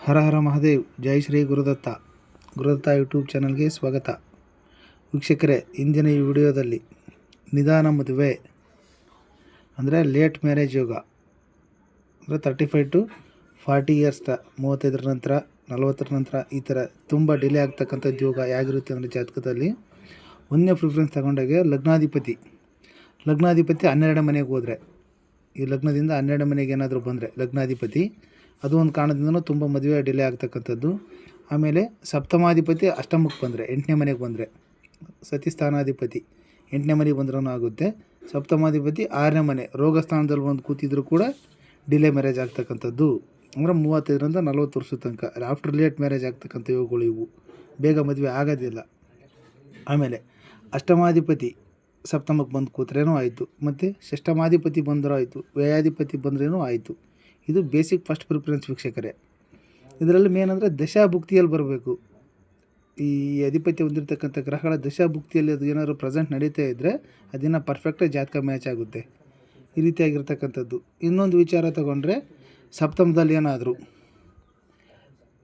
ಹರ ಹರ ಮಹಾದೇವ್. ಜೈ Shri Gurudatta YouTube ಚಾನಲ್ಗೆ ಸ್ವಾಗತ. ವೀಕ್ಷಕರೇ, ಇಂದಿನ ಈ ವಿಡಿಯೋದಲ್ಲಿ ನಿಧಾನ ಮದುವೆ ಅಂದರೆ ಲೇಟ್ ಮ್ಯಾರೇಜ್ ಯೋಗ ಅಂದರೆ 35 to 40 ಇಯರ್ಸ್, 35 ನಂತರ 40 ನಂತರ ಈ ಥರ ತುಂಬ ಡಿಲೇ ಆಗ್ತಕ್ಕಂಥದ್ದು ಯೋಗ ಹೇಗಿರುತ್ತೆ ಅಂದರೆ ಜಾತಕದಲ್ಲಿ ಒಂದನೇ ಪ್ರಿಫರೆನ್ಸ್ ತಗೊಂಡಾಗೆ ಲಗ್ನಾಧಿಪತಿ 12 ಮನೆಗೆ ಹೋದರೆ, ಈ ಲಗ್ನದಿಂದ 12 ಮನೆಗೆ ಏನಾದರೂ ಬಂದರೆ ಲಗ್ನಾಧಿಪತಿ, ಅದು ಒಂದು ಕಾರಣದಿಂದನೂ ತುಂಬ ಮದುವೆ ಡಿಲೇ ಆಗ್ತಕ್ಕಂಥದ್ದು. ಆಮೇಲೆ ಸಪ್ತಮಾಧಿಪತಿ ಅಷ್ಟಮಕ್ಕೆ ಬಂದರೆ, 8ನೇ ಮನೆಗೆ ಬಂದರೆ, ಸತಿಸ್ಥಾನಾಧಿಪತಿ 8ನೇ ಮನೆಗೆ ಬಂದ್ರೂ ಆಗುತ್ತೆ. ಸಪ್ತಮಾಧಿಪತಿ 6ನೇ ಮನೆ ರೋಗ ಸ್ಥಾನದಲ್ಲಿ ಬಂದು ಕೂತಿದ್ರು ಕೂಡ ಡಿಲೇ ಮ್ಯಾರೇಜ್ ಆಗ್ತಕ್ಕಂಥದ್ದು. ಅಂದರೆ 35ರಿಂದ 40 ವರ್ಷದ ತನಕ ಆಫ್ಟರ್ ಲೇಟ್ ಮ್ಯಾರೇಜ್ ಆಗ್ತಕ್ಕಂಥ ಯೋಗಗಳು ಇವು, ಬೇಗ ಮದುವೆ ಆಗೋದಿಲ್ಲ. ಆಮೇಲೆ ಅಷ್ಟಮಾಧಿಪತಿ ಸಪ್ತಮಕ್ಕೆ ಬಂದು ಕೂತ್ರೇನೂ ಆಯಿತು, ಮತ್ತು ಷಷ್ಠಮಾಧಿಪತಿ ಬಂದರೂ ಆಯಿತು, ವ್ಯಯಾಧಿಪತಿ ಬಂದ್ರೇನೂ ಆಯಿತು. ಇದು ಬೇಸಿಕ್ ಫಸ್ಟ್ ಪ್ರಿಫರೆನ್ಸ್ ವೀಕ್ಷಕರೇ. ಇದರಲ್ಲಿ ಮೇನ್ ಅಂದರೆ ದಶಾಭುಕ್ತಿಯಲ್ಲಿ ಬರಬೇಕು. ಈ ಅಧಿಪತಿ ಹೊಂದಿರತಕ್ಕಂಥ ಗ್ರಹಗಳ ದಶಾಭುಕ್ತಿಯಲ್ಲಿ ಅದು ಏನಾದರೂ ಪ್ರೆಸೆಂಟ್ ನಡೀತಾ ಇದ್ದರೆ ಅದನ್ನು ಪರ್ಫೆಕ್ಟಾಗಿ ಜಾತಕ ಮ್ಯಾಚ್ ಆಗುತ್ತೆ. ಈ ರೀತಿಯಾಗಿರ್ತಕ್ಕಂಥದ್ದು. ಇನ್ನೊಂದು ವಿಚಾರ ತಗೊಂಡ್ರೆ, ಸಪ್ತಮದಲ್ಲಿ ಏನಾದರೂ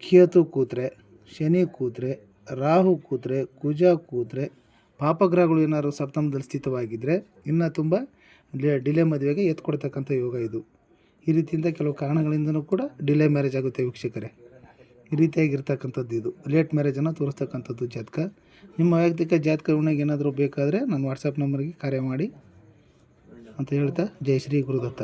ಕೇತು ಕೂತ್ರೆ, ಶನಿ ಕೂತ್ರೆ, ರಾಹು ಕೂತ್ರೆ, ಕುಜ ಕೂತ್ರೆ, ಪಾಪಗ್ರಹಗಳು ಏನಾದರೂ ಸಪ್ತಮದಲ್ಲಿ ಸ್ಥಿತವಾಗಿದ್ದರೆ ಇನ್ನೂ ತುಂಬ ಡಿಲೇ ಮದುವೆಗೆ ಎತ್ಕೊಡ್ತಕ್ಕಂಥ ಯೋಗ ಇದು. ಈ ರೀತಿಯಿಂದ ಕೆಲವು ಕಾರಣಗಳಿಂದನೂ ಕೂಡ ಡಿಲೇ ಮ್ಯಾರೇಜ್ ಆಗುತ್ತೆ ವೀಕ್ಷಕರೇ. ಈ ರೀತಿಯಾಗಿರ್ತಕ್ಕಂಥದ್ದು ಇದು ಲೇಟ್ ಮ್ಯಾರೇಜನ್ನು ತೋರಿಸ್ತಕ್ಕಂಥದ್ದು ಜಾತಕ. ನಿಮ್ಮ ವೈಯಕ್ತಿಕ ಜಾತಕ ವಿವರಣೆಗೆ ಏನಾದರೂ ಬೇಕಾದರೆ ನನ್ನ ವಾಟ್ಸಪ್ ನಂಬರ್ಗೆ ಕರೆ ಮಾಡಿ ಅಂತ ಹೇಳ್ತಾ, ಜೈ ಶ್ರೀ ಗುರುದತ್ತ.